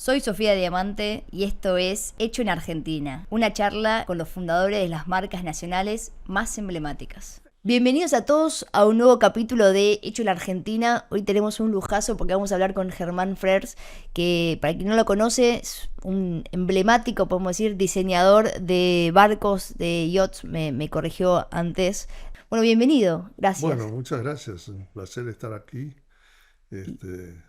Soy Sofía Diamante y esto es Hecho en Argentina, una charla con los fundadores de las marcas nacionales más emblemáticas. Bienvenidos a todos a un nuevo capítulo de Hecho en Argentina. Hoy tenemos un lujazo porque vamos a hablar con Germán Frers, que para quien no lo conoce es un emblemático, podemos decir, diseñador de barcos, de yachts, me corrigió antes. Bueno, bienvenido, Bueno, gracias. muchas gracias. Un placer estar aquí, Y, este,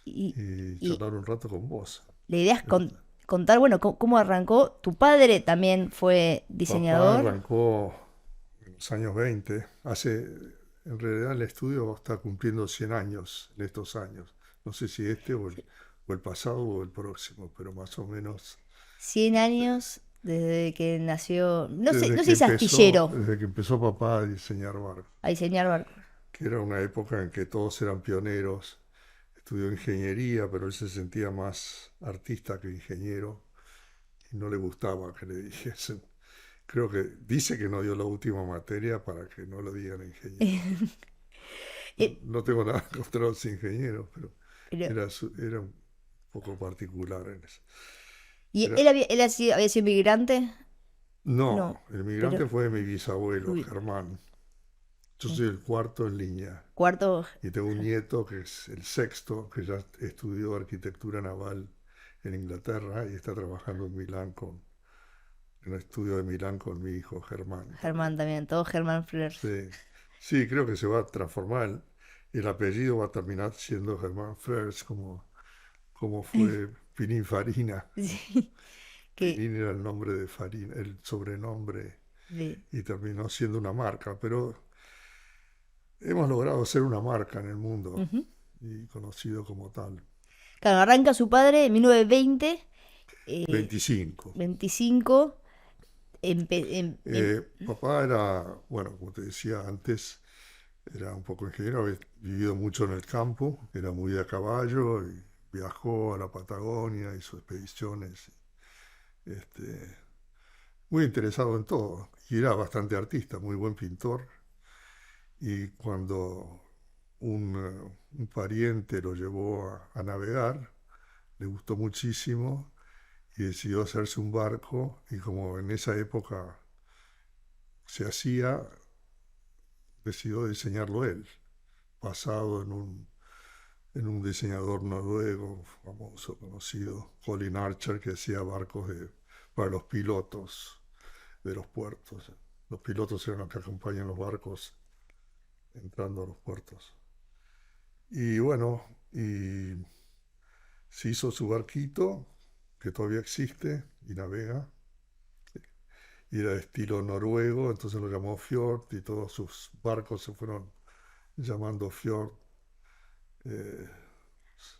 y- y y charlar un rato con vos. la idea es Este, contar, bueno, cómo arrancó. Tu padre también fue Papá diseñador. arrancó en los años 20. En realidad el estudio está cumpliendo 100 años en estos años. No sé si este o el pasado o el próximo, pero más o menos 100 este, años desde que nació. No sé, no sé si es astillero desde que empezó papá a diseñar barcos, a diseñar barcos. que era una época en que todos eran pioneros. Estudió ingeniería, pero él se sentía más artista que ingeniero y no le gustaba que le dijesen. Creo que dice que no dio la última materia para que no lo digan ingeniero. Eh, No tengo nada contra los ingenieros, pero pero- era un poco particular en eso. ¿Y Era, él había sido inmigrante? no, No, el pero migrante fue mi bisabuelo, uy, Germán. Yo eh, soy el cuarto en línea cuarto. y tengo un nieto que es el sexto, que ya estudió arquitectura naval en Inglaterra y está trabajando en Milán en el estudio de Milán con mi hijo Germán también. Germán también, todo Germán Flers. Sí, sí, creo que se va a transformar. El apellido va a terminar siendo Germán Frers, como fue Pininfarina. Sí, que Pinin era el nombre de Farina, el sobrenombre, de- y terminó siendo una marca. Pero hemos logrado ser una marca en el mundo ujú. y conocido como tal. Claro, arranca su padre en 1920, 25. 25. Papá era, bueno, como te decía antes, era un poco ingeniero, había vivido mucho en el campo, era muy de a caballo y viajó a la Patagonia, hizo expediciones, este, muy interesado en todo. Y era bastante artista, muy buen pintor. Y cuando un pariente lo llevó a navegar, le gustó muchísimo y decidió hacerse un barco. Y como en esa época se hacía, decidió diseñarlo él, basado en un diseñador noruego famoso, conocido, Colin Archer, que hacía barcos para los pilotos de los puertos. Los pilotos eran los que acompañan los barcos entrando a los puertos. Y bueno, y se hizo su barquito, que todavía existe y navega, y era de estilo noruego, entonces lo llamó Fjord y todos sus barcos se fueron llamando Fjord eh,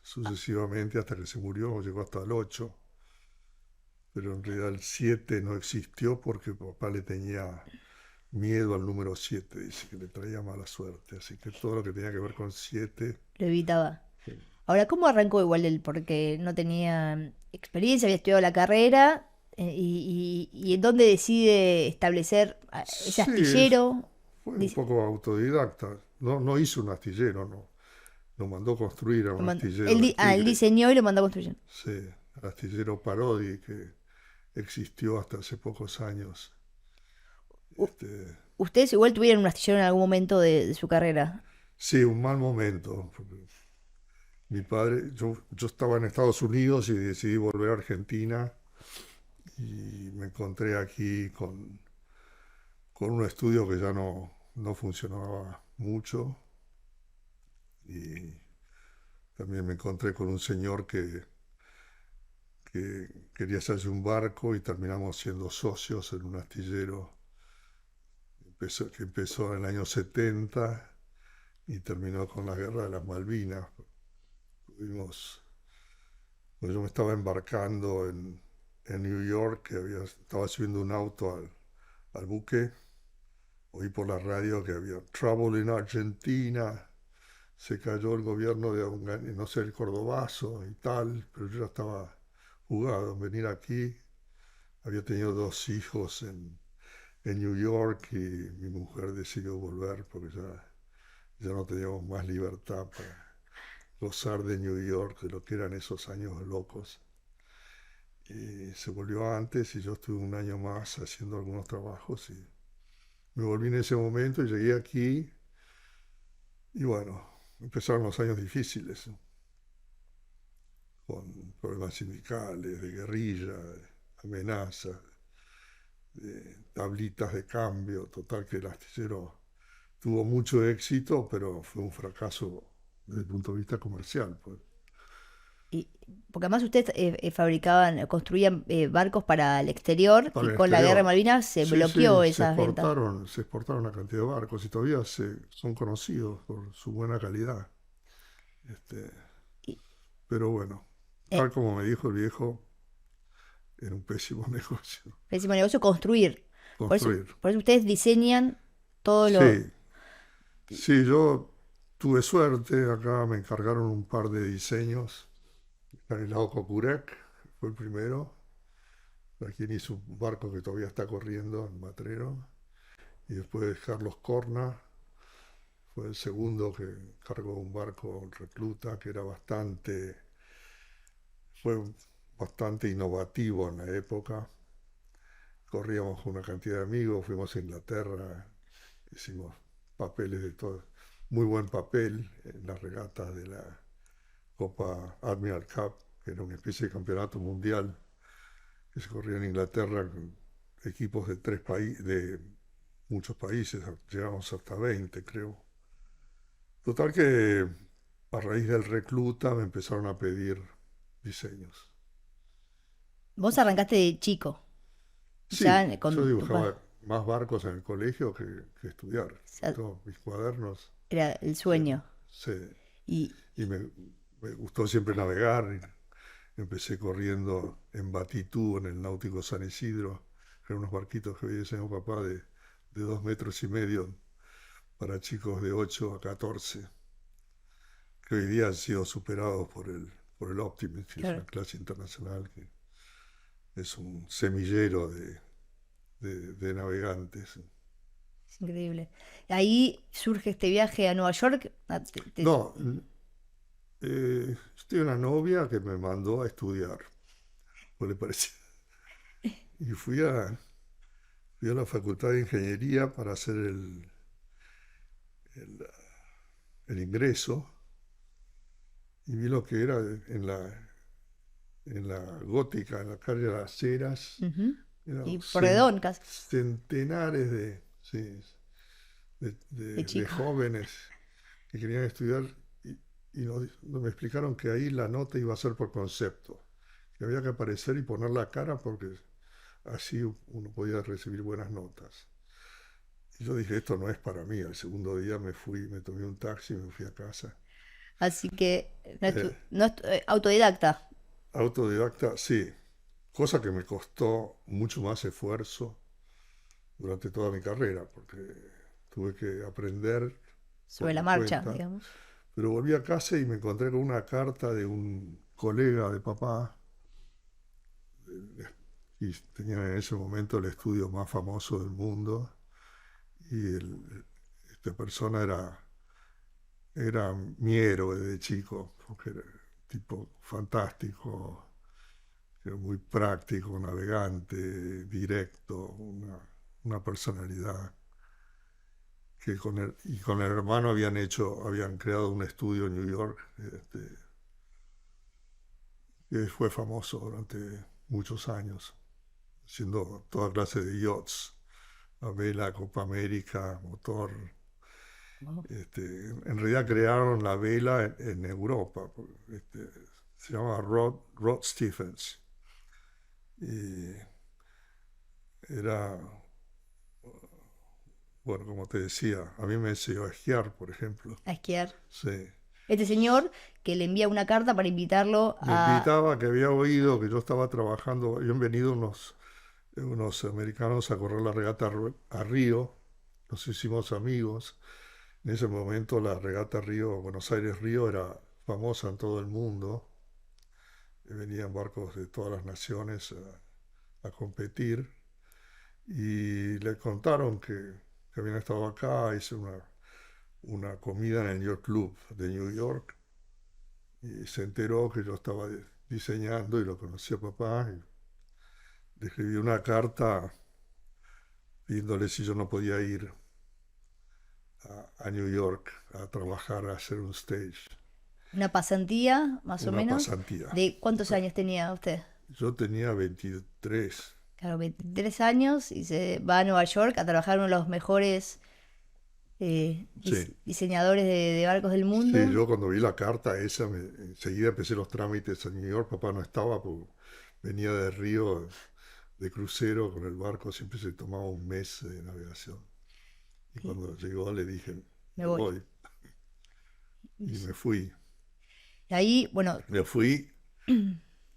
sucesivamente hasta que se murió, llegó hasta el 8, pero en realidad el 7 no existió porque papá le tenía miedo al número 7, dice que le traía mala suerte, así que todo lo que tenía que ver con 7, lo evitaba. eh, Ahora, ¿cómo arrancó igual él? Porque no tenía experiencia, había estudiado la carrera. ¿Y en dónde decide establecer ese sí, astillero? fue un Dice- poco autodidacta, no, no hizo un astillero, no, lo mandó construir a un astillero de él Tigre, diseñó y lo mandó a construir. sí, el astillero Parodi que existió hasta hace pocos años. U- Este, ¿Ustedes igual tuvieron un astillero en algún momento de su carrera? sí, un mal momento, porque mi padre, yo estaba en Estados Unidos y decidí volver a Argentina y me encontré aquí con un estudio que ya no funcionaba mucho y también me encontré con un señor que quería hacerse un barco y terminamos siendo socios en un astillero que empezó en el año 70 y terminó con la guerra de las Malvinas. Tuvimos, pues yo me estaba embarcando en New York, estaba subiendo un auto al buque, oí por la radio que había trouble en Argentina, se cayó el gobierno de no sé, el Cordobazo y tal, pero yo ya estaba jugado en venir aquí. Había tenido dos hijos en New York y mi mujer decidió volver porque ya no teníamos más libertad para gozar de New York, de lo que eran esos años locos. Y se volvió antes y yo estuve un año más haciendo algunos trabajos y me volví en ese momento y llegué aquí y bueno, empezaron los años difíciles, ¿no? Con problemas sindicales, de guerrilla, de amenazas, de tablitas de cambio, total que el astillero tuvo mucho éxito, pero fue un fracaso desde el punto de vista comercial, pues. Y, porque además ustedes fabricaban, construían barcos para el exterior Para y el con la guerra de exterior. Malvinas se Sí, bloqueó sí, esas ventas. se exportaron una cantidad de barcos y todavía son conocidos por su buena calidad. Este, Y, pero bueno, eh, tal como me dijo el viejo, era un pésimo negocio pésimo negocio construir. construir. Por eso ustedes diseñan todo lo... Sí, sí, yo tuve suerte, acá me encargaron un par de diseños. Stanislao Kokurek fue el primero, a quien hizo un barco que todavía está corriendo en Matrero. Y después Carlos Corna fue el segundo que cargó un barco recluta que era fue bastante innovativo en la época. Corríamos con una cantidad de amigos, fuimos a Inglaterra, hicimos papeles de todo, muy buen papel en las regatas de la Copa Admiral Cup, que era una especie de campeonato mundial que se corría en Inglaterra con equipos de de muchos países, llegamos hasta 20 creo. Total que a raíz del recluta me empezaron a pedir diseños. Vos arrancaste de chico, Sí, ya yo con tu dibujaba más barcos en el colegio que estudiar. sea, Todos mis cuadernos, era el eh, sueño. se- Y y me gustó siempre navegar. Y empecé corriendo en Batitú, en el Náutico San Isidro. Eran unos barquitos que había diseñado papá de 2,5 metros para chicos de 8 a 14, que hoy día han sido superados por el Optimist, que es claro, una clase internacional, que es un semillero de navegantes. es increíble. Ahí surge este viaje a Nueva York. No, yo tenía una novia que me mandó a estudiar, pues le parecía. Y fui a la Facultad de Ingeniería para hacer el, el ingreso y vi lo que era en la Gótica, en la calle de las Heras. Ujú. Eran Y Porredón, casi, centenares sí, de de chico. jóvenes que querían estudiar y me explicaron que ahí la nota iba a ser por concepto, que había que aparecer y poner la cara porque así uno podía recibir buenas notas. Y yo dije, esto no es para mí. Al segundo día me fui, me tomé un taxi y me fui a casa. Así que Eh, autodidacta. Autodidacta, sí, cosa que me costó mucho más esfuerzo durante toda mi carrera, porque tuve que aprender Sobre por la mi marcha, cuenta. digamos. Pero volví a casa y me encontré con una carta de un colega de papá, y tenían en ese momento el estudio más famoso del mundo, y esta persona era mi héroe de chico, porque era un tipo fantástico, era muy práctico, navegante, directo, una personalidad que con el hermano habían creado un estudio en New York, que fue famoso durante muchos años, haciendo toda clase de yachts, a vela, Copa América, motor. Wow. En realidad crearon la vela en Europa, se llama Rod Stephens, y era, bueno, como te decía, a mí me enseñó a esquiar, por ejemplo. A esquiar. Sí. Este señor que le envía una carta para invitarlo Me a... invitaba, que había oído que yo estaba trabajando, habían venido unos americanos a correr la regata a Río, nos hicimos amigos. En ese momento la regata Río, Buenos Aires-Río era famosa en todo el mundo. Venían barcos de todas las naciones a competir y le contaron que habían estado acá, hice una comida en el Yacht Club de New York y se enteró que yo estaba diseñando y lo conocía papá. Y le escribí una carta pidiéndole si yo no podía ir a New York a trabajar, a hacer un stage, Una pasantía, más o una menos. pasantía. ¿De cuántos años tenía usted? Yo tenía 23. Claro, 23 años y se va a Nueva York a trabajar en uno de los mejores Sí, diseñadores de barcos del sí, mundo. yo cuando vi la carta esa, enseguida empecé los trámites a New York. Papá no estaba, porque venía de Río de crucero con el barco, siempre se tomaba un mes de navegación. Y Sí, cuando llegó le dije, me me voy. voy. Y me fui. Y ahí, bueno, Me fui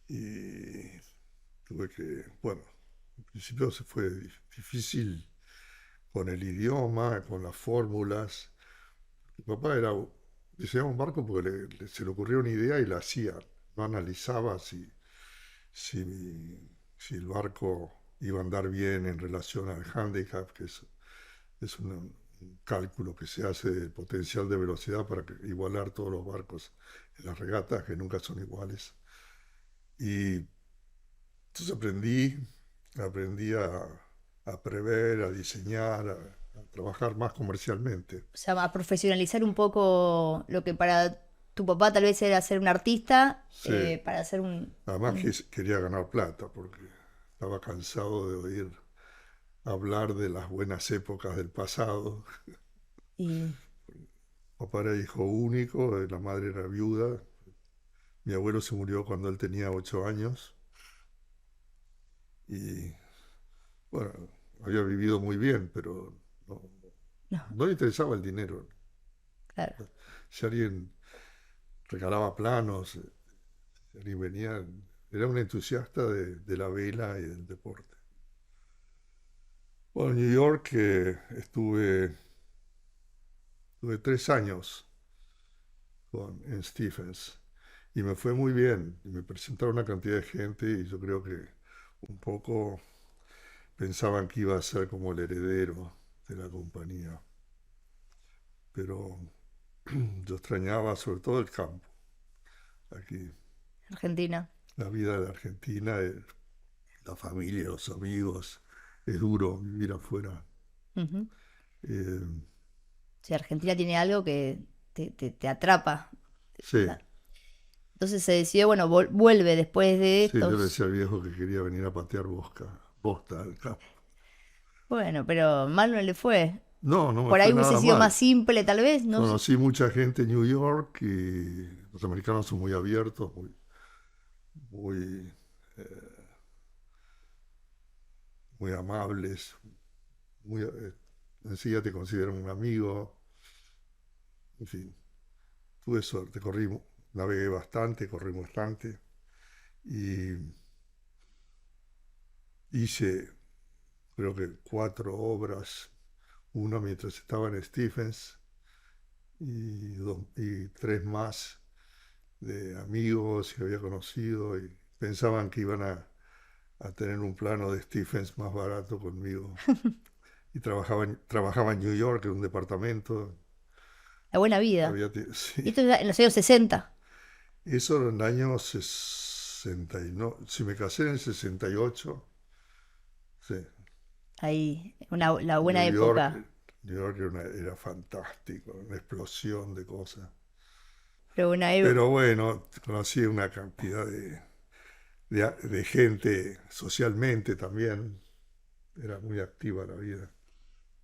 y tuve que, bueno, al principio se fue difícil con el idioma, con las fórmulas. Mi papá diseñaba un barco porque se le ocurrió una idea y la hacía. No analizaba si el barco iba a andar bien en relación al handicap, que es un cálculo que se hace del potencial de velocidad para igualar todos los barcos en las regatas, que nunca son iguales. Y entonces aprendí a prever, a diseñar, a trabajar más comercialmente. o sea, a profesionalizar un poco lo que para tu papá tal vez era ser un artista, Sí, para hacer un, además que quería ganar plata porque estaba cansado de oír hablar de las buenas épocas del pasado. y Papá era hijo único, la madre era viuda. Mi abuelo se murió cuando él tenía 8 años y, bueno, había vivido muy bien, pero no, no, no le interesaba el dinero. claro. Si alguien regalaba planos, si alguien venía, era un entusiasta de la vela y del deporte. Bueno, en New York estuve 3 años en Stephens y me fue muy bien. Y me presentaron una cantidad de gente y yo creo que un poco pensaban que iba a ser como el heredero de la compañía. Pero yo extrañaba sobre todo el campo, aquí, Argentina. la vida de Argentina, la familia, los amigos. Es duro vivir afuera. Ujú. Eh, Si Argentina tiene algo que te atrapa. sí, Entonces se decidió, bueno, vuelve después de sí, yo le estos. decía al viejo que quería venir a patear bosta al campo. Bueno, pero mal no le fue. No, no me Por ahí fue hubiese nada sido más mal. simple, tal vez, no sé. Conocí mucha gente en New York y los americanos son muy abiertos, muy, muy amables, enseguida te consideran un amigo. En fin, tuve suerte, navegué bastante, corrí bastante y hice creo que 4 obras, una mientras estaba en Stephens y 3 más de amigos que había conocido y pensaban que iban a tener un plano de Stephens más barato conmigo. Y trabajaba en New York en un departamento. La buena vida. Y Sí. esto era en los años 60. Eso era en el año 60 y no, si me casé en el 68, sí. Ahí, la buena New York, época. New York era fantástico, una explosión de cosas. Pero una, Pero bueno, conocí una cantidad de gente socialmente también. Era muy activa la vida.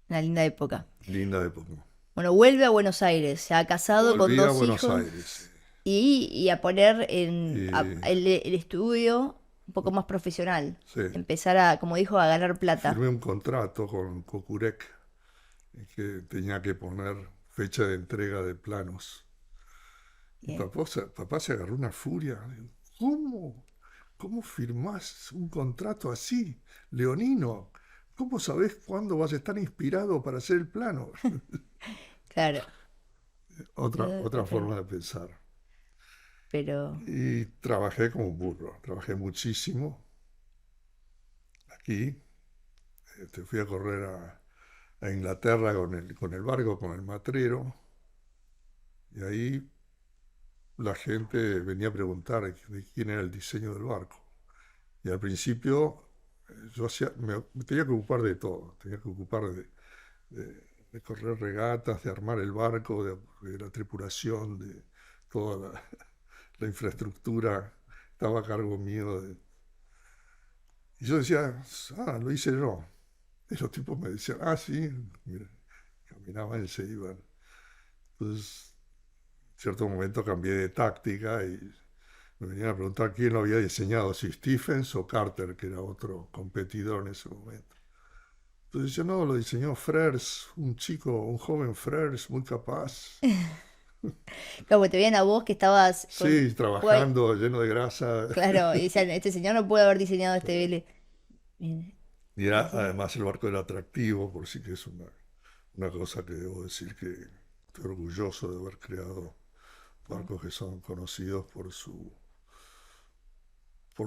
una linda época. Linda época. Bueno, vuelve a Buenos Aires, se ha casado con Volví a dos Buenos hijos Aires. y a poner Y el estudio un poco más profesional. sí, Empezar a, como dijo, a ganar plata. firmé un contrato con Cocurec que tenía que poner fecha de entrega de planos. Y Bien. papá se agarró una furia. ¿Cómo? ¿Cómo firmás un contrato así, Leonino? ¿Cómo sabés cuándo vas a estar inspirado para hacer el plano? Claro. Otra Otra. forma de pensar. Pero, Y trabajé como un burro, trabajé muchísimo aquí. Fui a correr a Inglaterra con el barco, con el matrero. Y ahí la gente venía a preguntar de quién era el diseño del barco. Y al principio yo me tenía que ocupar de todo, tenía que ocupar de correr regatas, de armar el barco, de la tripulación, de toda la infraestructura, estaba a cargo mío. Y yo decía, lo hice yo. Y los tipos me decían, sí, mira, caminaban y se iban. Entonces, en cierto momento cambié de táctica y me venían a preguntar quién lo había diseñado, si Stephens o Carter, que era otro competidor en ese momento. Entonces yo, no, lo diseñó Frers, un joven Frers muy capaz. Como te veían a vos que estabas Sí, trabajando, lleno de grasa. Claro, y decían, este señor no puede haber diseñado este vele. Bien. Y además el barco era atractivo, por sí que es una cosa que debo decir que estoy orgulloso de haber creado barcos que son conocidos por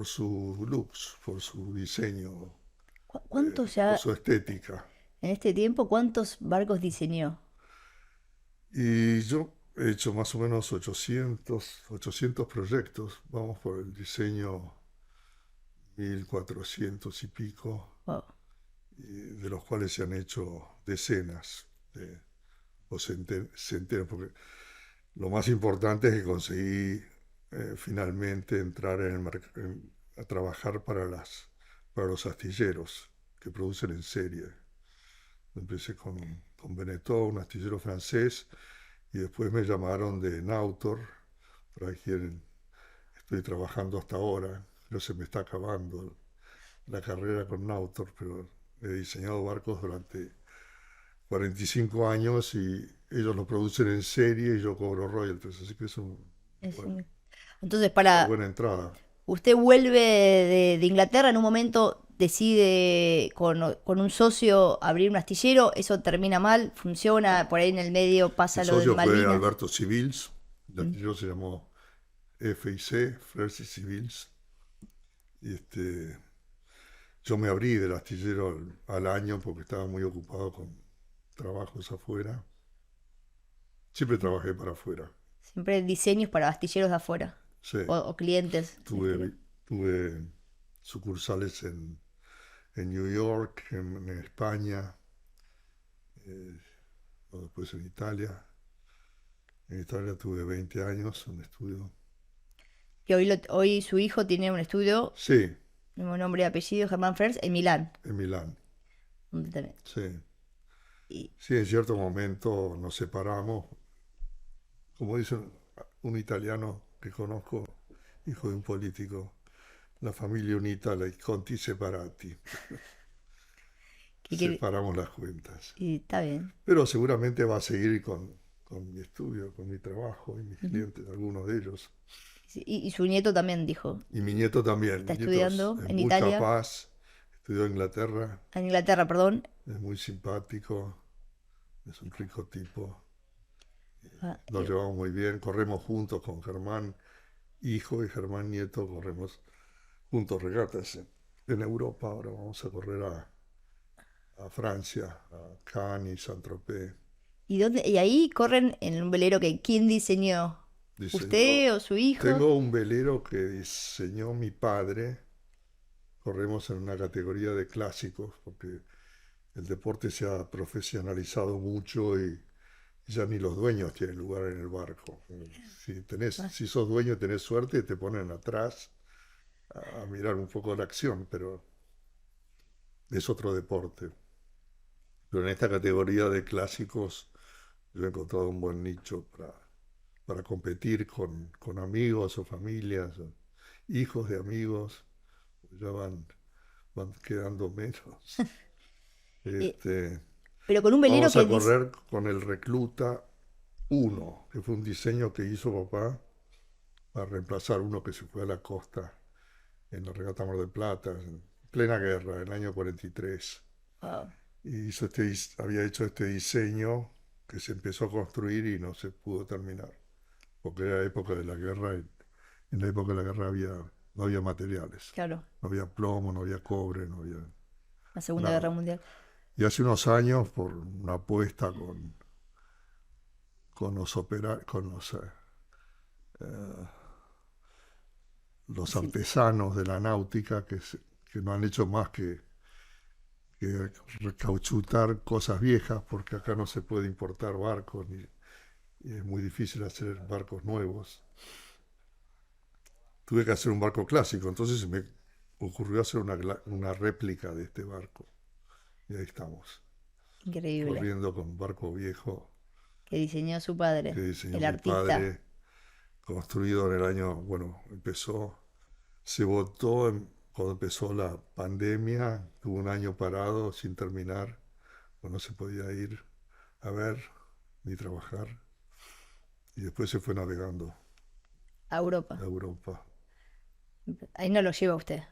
su looks, por su diseño, ¿Cuántos por ya, su estética. en este tiempo, cuántos barcos diseñó? Y yo he hecho más o menos 800 proyectos, vamos por el diseño 1400 y pico, Wow. de los cuales se han hecho decenas o centenas, porque lo más importante es que conseguí finalmente entrar a trabajar para los astilleros que producen en serie. Empecé con Beneteau, un astillero francés, y después me llamaron de Nautor, para quien estoy trabajando hasta ahora. No se me está acabando la carrera con Nautor, pero he diseñado barcos durante 45 años y ellos lo producen en serie y yo cobro royalties, así que es Es bueno, Entonces, una para buena entrada. usted vuelve de Inglaterra, en un momento decide con un socio abrir un astillero, eso termina mal, funciona, por ahí en el medio El pasa lo de socio fue Malvinas. Alberto Civils, el Mm. astillero se llamó FIC, Frères y Civils, y yo me abrí del astillero al año porque estaba muy ocupado con trabajos afuera. Siempre trabajé para afuera. Siempre diseños para astilleros de afuera Sí, o clientes. tuve sucursales en New York, en España, eh, después en Italia. En Italia tuve 20 años, un estudio. Que hoy su hijo tiene un estudio, Sí, mismo nombre y apellido, Germán Frers, en Milán. en Milán. Donde también- Sí, y- sí, en cierto momento nos separamos. Como dice un italiano que conozco, hijo de un político, la familia unita, i conti separati. que- Separamos las cuentas. y está bien. Pero seguramente va a seguir con mi estudio, con mi trabajo y mis Ujú. clientes, algunos de ellos. Sí, y su nieto también dijo, Y mi nieto también. está Mi nieto estudiando es en muy Italia, capaz, estudió en Inglaterra, en Inglaterra, perdón. es muy simpático, es un rico tipo. Ah, Nos llevamos muy bien, corremos juntos con Germán hijo y Germán nieto, corremos juntos regatas en Europa. Ahora vamos a correr a Francia, a Cannes y Saint-Tropez. y ahí corren en un velero que ¿quién diseñó? Diseñó, ¿Usted o su hijo? tengo un velero que diseñó mi padre. Corremos en una categoría de clásicos porque el deporte se ha profesionalizado mucho y ya ni los dueños tienen lugar en el barco. Ah, Si sos dueño tenés suerte, te ponen atrás a mirar un poco la acción, pero es otro deporte. Pero en esta categoría de clásicos yo he encontrado un buen nicho para competir con amigos o familias, o hijos de amigos, ya van quedando menos. eh, Este, pero con un velero Vamos que a dice, correr con el Recluta 1, que fue un diseño que hizo papá para reemplazar uno que se fue a la costa en la regata Mar del Plata, en plena guerra, en el año 43. wow, Y había hecho este diseño que se empezó a construir y no se pudo terminar, porque era época de la guerra y en la época de la guerra no había materiales, claro, no había plomo, no había cobre, no había la Segunda Guerra nada. Mundial. Y hace unos años, por una apuesta con los eh, los Sí, artesanos de la náutica que no han hecho más que recauchutar cosas viejas, porque acá no se puede importar barcos y es muy difícil hacer barcos nuevos. Tuve que hacer un barco clásico, entonces se me ocurrió hacer una réplica de este barco. Y ahí estamos, increíble. corriendo con un barco viejo Que diseñó su que padre, diseñó el mi artista. padre, construido en el año, bueno, se votó cuando empezó la pandemia, tuvo un año parado sin terminar, no se podía ir a ver ni trabajar, y después se fue navegando A Europa. a Europa. Ahí no lo lleva usted.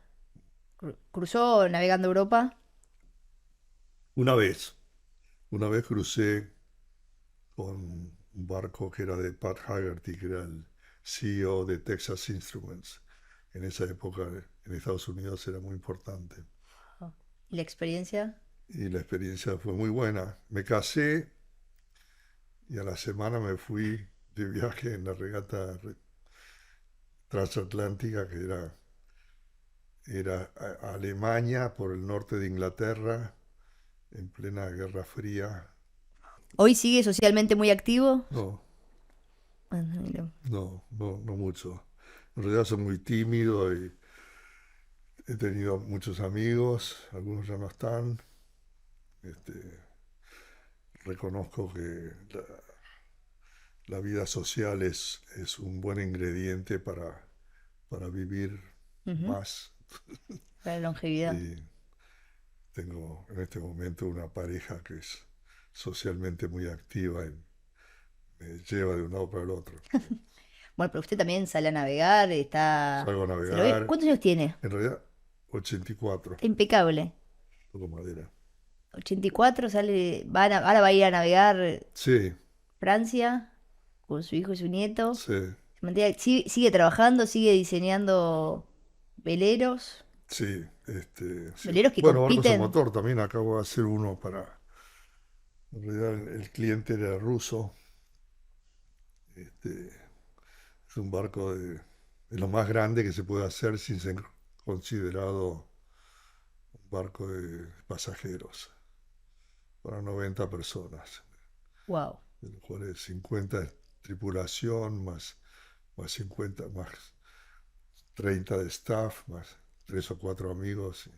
Cruzó navegando Europa. Una vez, una vez crucé con un barco que era de Pat Haggerty, que era el CEO de Texas Instruments. En esa época en Estados Unidos era muy importante. Oh. ¿Y la experiencia? Y la experiencia fue muy buena. Me casé y a la semana me fui de viaje en la regata transatlántica, que era a Alemania por el norte de Inglaterra, en plena Guerra Fría. ¿Hoy sigue socialmente muy activo? No, Bueno, mira. no mucho. En realidad soy muy tímido y he tenido muchos amigos, algunos ya no están. Este, reconozco que la vida social es un buen ingrediente para vivir Ujú. más. Para la longevidad. Y tengo en este momento una pareja que es socialmente muy activa y me lleva de un lado para el otro. Bueno, pero usted también sale a navegar, está... Salgo a ¿Se lo ve? navegar, ¿Cuántos años tiene? en realidad 84, Está impecable. toco madera. 84, sale, ahora va a ir a navegar Sí, Francia con su hijo y su nieto. sí, Sigue trabajando, sigue diseñando veleros, sí, sí. veleros que Bueno, barcos a compiten. motor también acabo de hacer uno para, en realidad el cliente era ruso. Este, es un barco de lo más grande que se puede hacer sin ser considerado un barco de pasajeros para 90 personas, Wow. de los cuales 50 de tripulación, más 50, más 30 de staff, más 3 o 4 amigos, y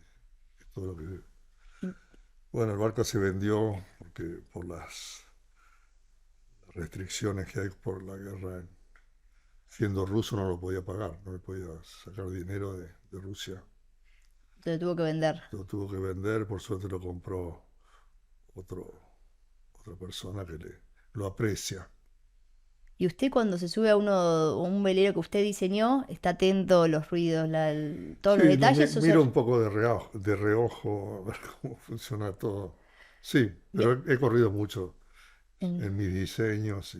todo lo que... Bueno, el barco se vendió porque por las restricciones que hay por la guerra, siendo ruso no lo podía pagar, no le podía sacar dinero de Rusia. Lo tuvo que vender. Lo tuvo que vender, por suerte lo compró otro, otra persona lo aprecia. Y usted cuando se sube a un velero que usted diseñó, está atento a los ruidos, todos los Sí, detalles, o sea, miro un poco de reojo a ver cómo funciona todo. Sí, via- pero he corrido mucho en- en mis diseños.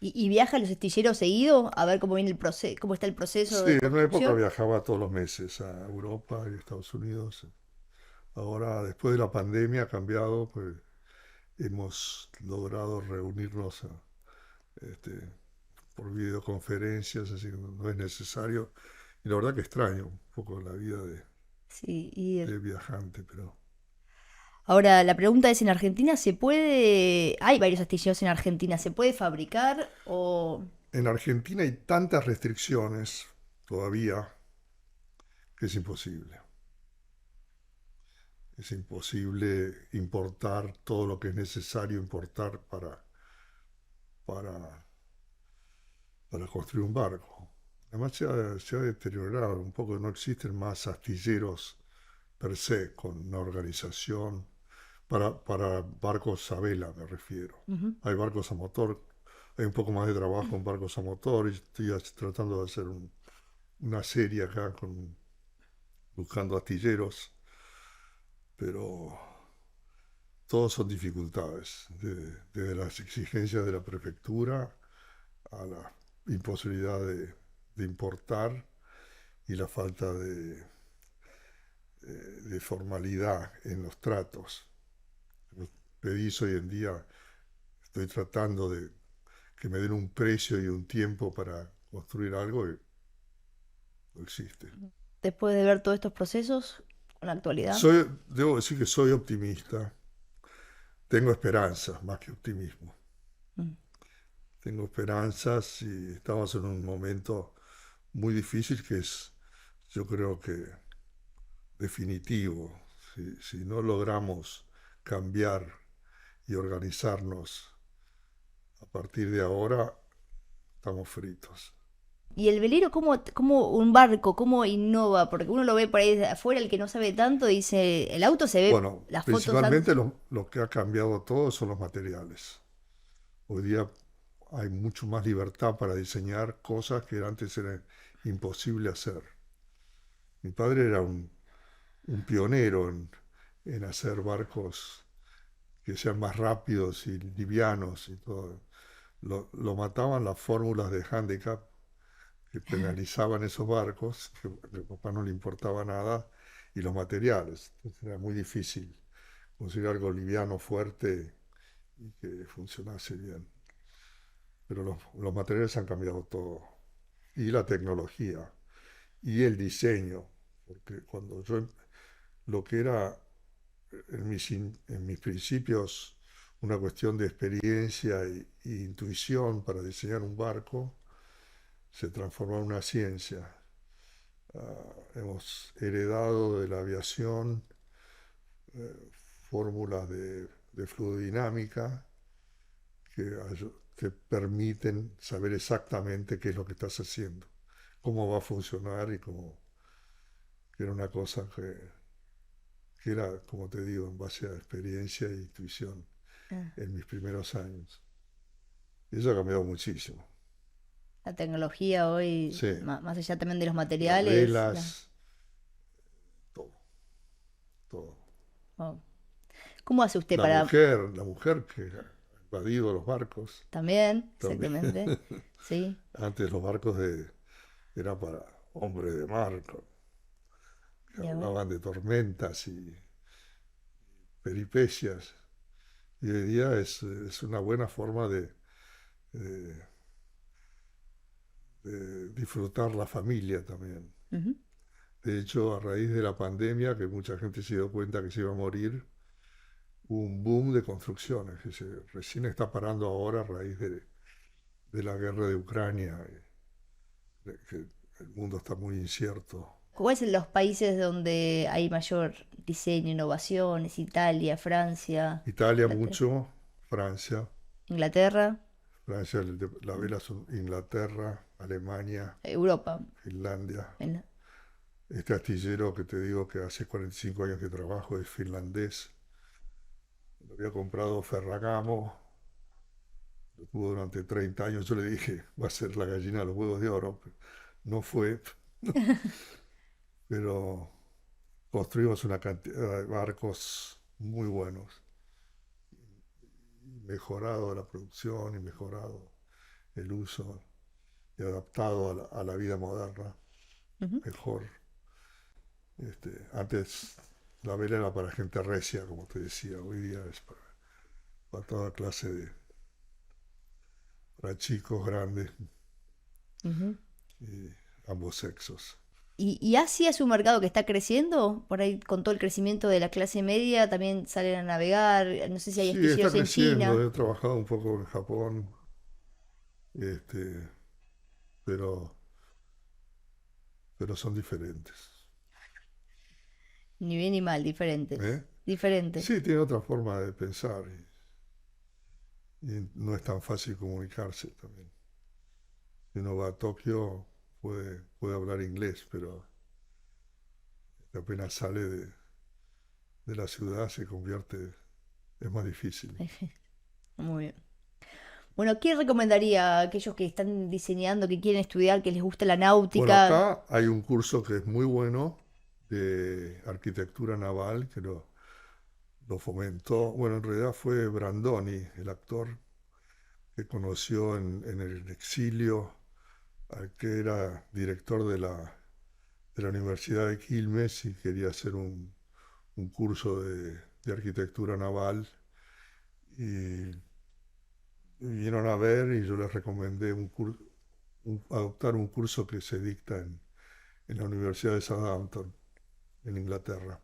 y viaja a los astilleros seguido a ver cómo viene el proceso, cómo está el proceso Sí, de en una época construcción. viajaba todos los meses a Europa y Estados Unidos. Ahora, después de la pandemia, ha cambiado, pues hemos logrado reunirnos este, por videoconferencias, así que no es necesario. Y la verdad que extraño un poco la vida Sí, de viajante, pero ahora la pregunta es, ¿en Argentina se puede, hay varios astilleros en Argentina, ¿se puede fabricar o en Argentina hay tantas restricciones todavía que es imposible. Es imposible importar todo lo que es necesario importar para, para construir un barco. Además se ha deteriorado un poco, no existen más astilleros per se con una organización para barcos a vela, me refiero. Ujú. Hay barcos a motor, hay un poco más de trabajo en barcos a motor y estoy tratando de hacer una serie acá buscando astilleros, pero todos son dificultades, desde las exigencias de la prefectura a la imposibilidad de importar y la falta de formalidad en los tratos. Los pedís hoy en día, estoy tratando de que me den un precio y un tiempo para construir algo que no existe. Después de ver todos estos procesos, en la actualidad. Debo decir que soy optimista, tengo esperanzas más que optimismo. Mm. Tengo esperanzas y estamos en un momento muy difícil que es, yo creo que definitivo. Si no logramos cambiar y organizarnos a partir de ahora, estamos fritos. ¿Y el velero, cómo un barco, cómo innova? Porque uno lo ve por ahí de afuera, el que no sabe tanto, dice, el auto se ve, Bueno, las fotos principalmente antes. lo que ha cambiado todo son los materiales. Hoy día hay mucho más libertad para diseñar cosas que antes era imposible hacer. Mi padre era un pionero en hacer barcos que sean más rápidos y livianos y todo. Lo mataban las fórmulas de handicap que penalizaban esos barcos, que a mi papá no le importaba nada, y los materiales. Entonces era muy difícil conseguir algo liviano, fuerte y que funcionase bien. Pero los materiales han cambiado todo. Y la tecnología, y el diseño, porque cuando yo, lo que era en mis principios una cuestión de experiencia y intuición para diseñar un barco, se transformó en una ciencia. Hemos heredado de la aviación fórmulas de fluidodinámica que te permiten saber exactamente qué es lo que estás haciendo, cómo va a funcionar y cómo, que era una cosa que era, como te digo, en base a experiencia e intuición Ah, en mis primeros años. Y eso ha cambiado muchísimo. la tecnología hoy, Sí, más allá también de los las materiales. velas, todo, todo. Oh. ¿Cómo hace usted para...? La mujer que ha invadido los barcos También, también. exactamente. Sí, Antes los barcos eran para hombres de mar, que y ahora. hablaban de tormentas y peripecias. Y hoy día es una buena forma de- de disfrutar la familia también. Ujú. De hecho, a raíz de la pandemia, que mucha gente se dio cuenta que se iba a morir, hubo un boom de construcciones que recién está parando ahora a raíz de la guerra de Ucrania, que el mundo está muy incierto. ¿Cuáles son los países donde hay mayor diseño, innovaciones? Italia, Francia, Italia Inglaterra. mucho, Francia, Inglaterra, Francia, la vela son Inglaterra, Alemania, Europa. Finlandia. En- Este astillero que te digo que hace 45 años que trabajo es finlandés. Lo había comprado Ferragamo, lo tuvo durante 30 años. Yo le dije, va a ser la gallina de los huevos de oro. No fue, pero construimos una cantidad de barcos muy buenos. Y mejorado la producción y mejorado el uso y adaptado a la vida moderna Ujú. mejor. Antes la vela era para gente recia, como te decía, hoy día es para toda clase para chicos, grandes Ujú. y ambos sexos. ¿Y Asia es un mercado que está creciendo? Por ahí, con todo el crecimiento de la clase media, también salen a navegar. No sé si hay Sí, está astilleros en creciendo, China. he trabajado un poco en Japón, este, pero, pero son diferentes. Ni bien ni mal, ¿Eh? diferentes. Diferentes. Sí, tiene otra forma de pensar y no es tan fácil comunicarse también. Si uno va a Tokio puede hablar inglés, pero apenas sale de la ciudad se convierte, es más difícil. Muy bien. Bueno, ¿qué recomendaría a aquellos que están diseñando, que quieren estudiar, que les gusta la Bueno, náutica? acá hay un curso que es muy bueno de arquitectura naval, que lo fomentó, bueno, en realidad fue Brandoni, el actor que conoció en el exilio al que era director de la Universidad de Quilmes y quería hacer un curso de arquitectura naval y vinieron a ver y yo les recomendé un curso, adoptar un curso que se dicta en la Universidad de Southampton, en Inglaterra.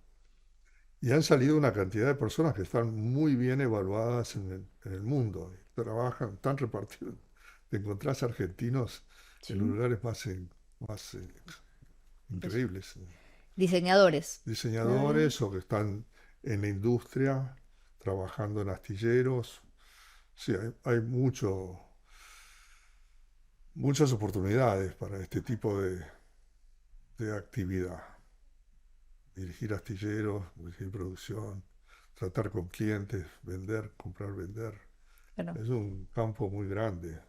Y han salido una cantidad de personas que están muy bien evaluadas en el mundo. Trabajan tan repartidos. Te encontrás argentinos en los lugares más increíbles. Diseñadores. Diseñadores o que están en la industria, trabajando en astilleros. Sí, hay muchas oportunidades para este tipo de actividad. Dirigir astilleros, dirigir producción, tratar con clientes, vender, comprar, vender. Claro. Es un campo muy grande.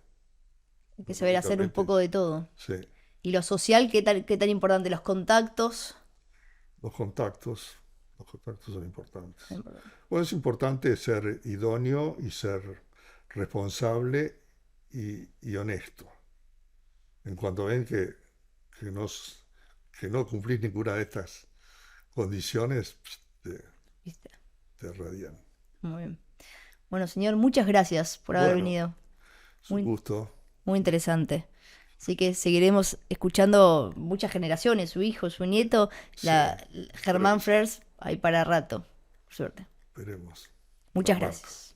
Hay que saber hacer un poco de todo. Sí. ¿Y lo social, qué tan importante? ¿Los contactos? Los contactos son importantes. Bueno, es importante ser idóneo y ser responsable y honesto. En cuanto ven que no cumplís ninguna de estas condiciones, te radian. Muy bien. Bueno, señor, muchas gracias por haber venido. Es un gusto. Muy interesante. Así que seguiremos escuchando muchas generaciones, su hijo, su nieto, Germán Frers, ahí para rato. Suerte. Esperemos. Muchas gracias.